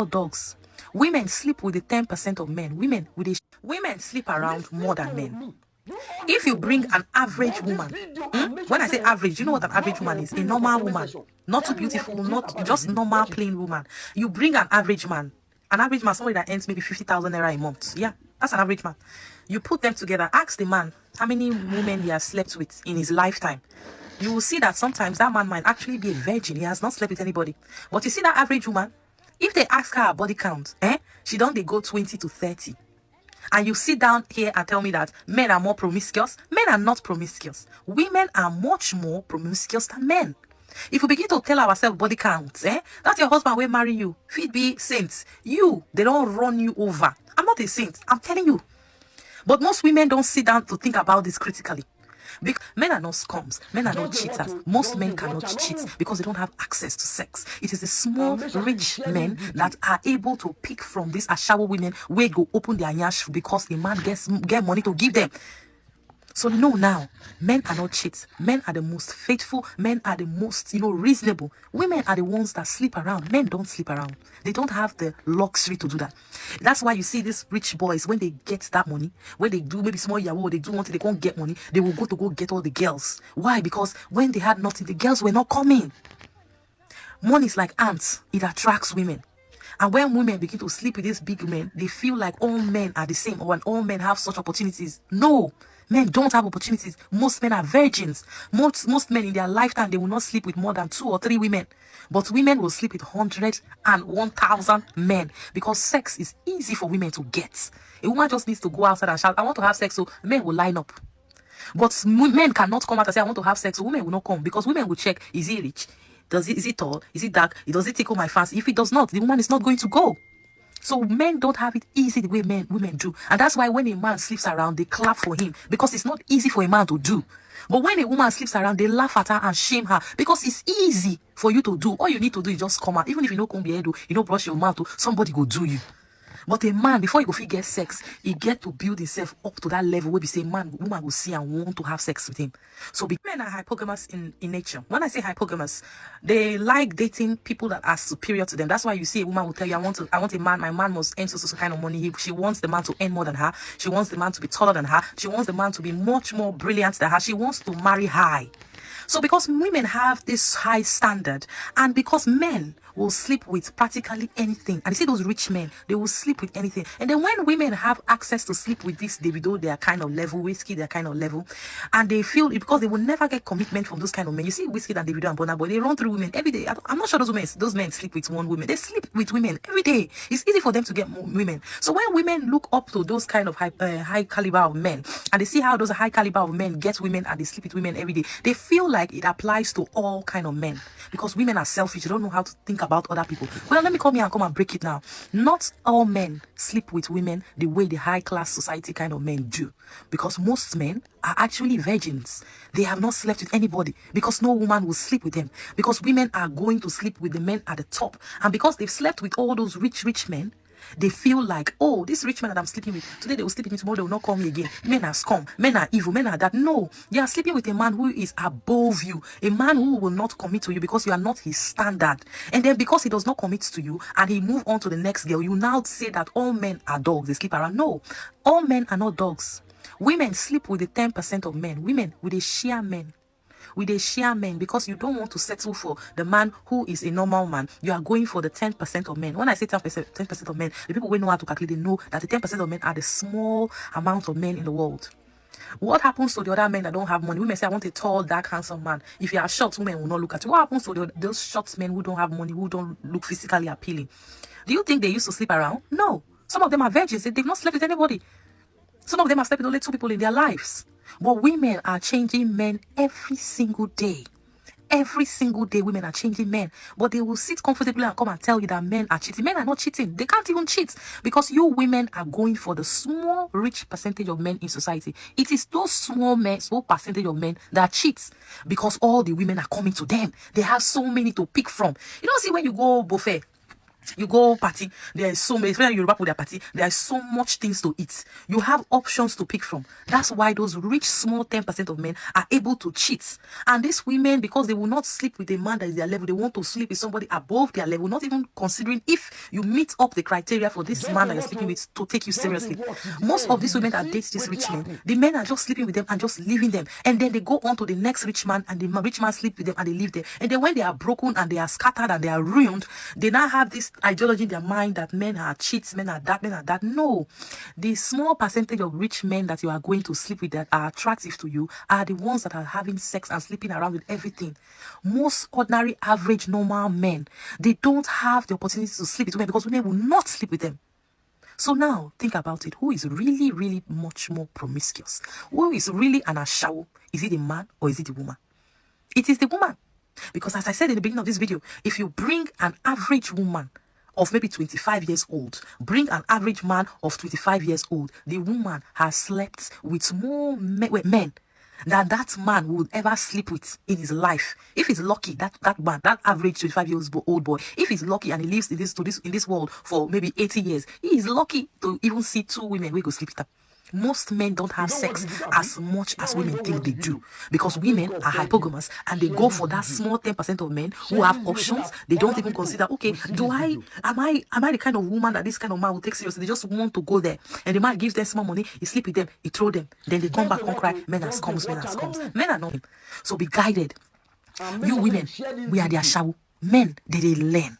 dogs. Women sleep with the 10% of men. Women sleep around more than men. If you bring an average woman, when I say average, you know what an average woman is? A normal woman, not too beautiful, not just normal plain woman. You bring an average man, somebody that earns maybe 50,000 naira a month. Yeah, that's an average man. You put them together, ask the man how many women he has slept with in his lifetime. You will see that sometimes that man might actually be a virgin. He has not slept with anybody. But you see that average woman, if they ask her body count, she don't they go 20 to 30. And you sit down here and tell me that men are more promiscuous. Men are not promiscuous. Women are much more promiscuous than men. If we begin to tell ourselves body counts, that's your husband will marry you. Feed be saints. They don't run you over. I'm not a saint. I'm telling you. But most women don't sit down to think about this critically. Because men are not scums, men are not cheaters. Most men cannot cheat because they don't have access to sex. It is the small, rich men that are able to pick from these ashawo women where go open their nyash because a man get money to give them. So no, now men are not cheats. Men are the most faithful. Men are the most reasonable. Women are the ones that sleep around. Men don't sleep around. They don't have the luxury to do that. That's why you see these rich boys, when they get that money, when they do maybe small yawo, they do one thing, they can't get money, they will go get all the girls. Why? Because when they had nothing, the girls were not coming. Money is like ants. It attracts women. And when women begin to sleep with these big men, they feel like all men are the same, or all men have such opportunities. No, men don't have opportunities. Most men are virgins. Most men in their lifetime, they will not sleep with more than 2 or 3 women. But women will sleep with 100 and 1,000 men because sex is easy for women to get. A woman just needs to go outside and shout, I want to have sex, so men will line up. But men cannot come out and say, I want to have sex, so women will not come because women will check, is he rich? Is he tall? Is he dark? Does it tickle my fancy? If it does not, the woman is not going to go. So men don't have it easy the way women do. And that's why when a man sleeps around, they clap for him because it's not easy for a man to do. But when a woman sleeps around, they laugh at her and shame her because it's easy for you to do. All you need to do is just come out. Even if you don't comb your head, you don't brush your mouth, somebody go do you. But a man, before he go get sex, he get to build himself up to that level where we say woman will see and want to have sex with him. So men are hypogamous in nature. When I say hypogamous, they like dating people that are superior to them. That's why you see a woman will tell you, I want a man, my man must earn so kind of money. She wants the man to earn more than her. She wants the man to be taller than her. She wants the man to be much more brilliant than her. She wants to marry high. So because women have this high standard, and because men will sleep with practically anything, and you see those rich men, they will sleep with anything. And then when women have access to sleep with this Davido, their kind of level, Whiskey, their kind of level, and they feel it because they will never get commitment from those kind of men. You see Whiskey and Davido and Burna Boy, they run through women every day. I'm not sure those men sleep with one woman. They sleep with women every day. It's easy for them to get women. So when women look up to those kind of high caliber of men, and they see how those high caliber of men get women and they sleep with women every day, they feel like it applies to all kind of men because women are selfish. They don't know how to think about other people. Well, let me come here and come and break it now. Not all men sleep with women the way the high class society kind of men do, because most men are actually virgins. They have not slept with anybody because no woman will sleep with them, because women are going to sleep with the men at the top, and because they've slept with all those rich men, they feel like, oh, this rich man that I'm sleeping with, today they will sleep with me, tomorrow they will not call me again. Men are scum, men are evil, men are that. No, you are sleeping with a man who is above you, a man who will not commit to you because you are not his standard. And then because he does not commit to you and he move on to the next girl, you now say that all men are dogs, they sleep around. No, all men are not dogs. Women sleep with the 10% of men. Women with a share men. With a share men, because you don't want to settle for the man who is a normal man. You are going for the 10% of men. When I say 10% of men, the people who know how to calculate, they know that the 10% of men are the small amount of men in the world. What happens to the other men that don't have money? Women say, I want a tall, dark, handsome man. If you are short, women will not look at you. What happens to those short men who don't have money, who don't look physically appealing? Do you think they used to sleep around? No. Some of them are virgins. They've not slept with anybody. Some of them have slept with only 2 people in their lives. But women are changing men every single day. Every single day, women are changing men. But they will sit comfortably and come and tell you that men are cheating. Men are not cheating. They can't even cheat because you women are going for the small, rich percentage of men in society. It is those small percentage of men that cheat because all the women are coming to them. They have so many to pick from. You don't see when you go buffet, You go party, there is so many, especially Yoruba people, their party, there are so much things to eat. You have options to pick from. That's why those rich, small 10% of men are able to cheat. And these women, because they will not sleep with a man that is their level, they want to sleep with somebody above their level, not even considering if you meet up the criteria for this man that you're sleeping with to take you seriously. Most of these women that date these rich men, the men are just sleeping with them and just leaving them. And then they go on to the next rich man, and the rich man sleep with them and they leave them. And then when they are broken and they are scattered and they are ruined, they now have this ideology in their mind that men are cheats, men are that, men are that. No. The small percentage of rich men that you are going to sleep with that are attractive to you are the ones that are having sex and sleeping around with everything. Most ordinary, average, normal men, they don't have the opportunity to sleep with women because women will not sleep with them. So now, think about it. Who is really, really much more promiscuous? Who is really an ashawo? Is it the man or is it the woman? It is the woman. Because as I said in the beginning of this video, if you bring an average woman of maybe 25 years old, bring an average man of 25 years old, the woman has slept with more men than that man would ever sleep with in his life. If he's lucky, that man, that average 25 years old boy, if he's lucky and he lives in this world for maybe 80 years, he is lucky to even see 2 women we go sleep with him. Most men don't have sex as much as women think they do, because women are hypogamous and they go for that small 10% of men who have options. They don't even consider, okay, am I the kind of woman that this kind of man will take seriously? They just want to go there, and the man gives them small money, he sleep with them, he throw them, then they come back and cry, men are scums, men are scums. Men are not him. So be guided. You women, we are their shawu. Men, they learn.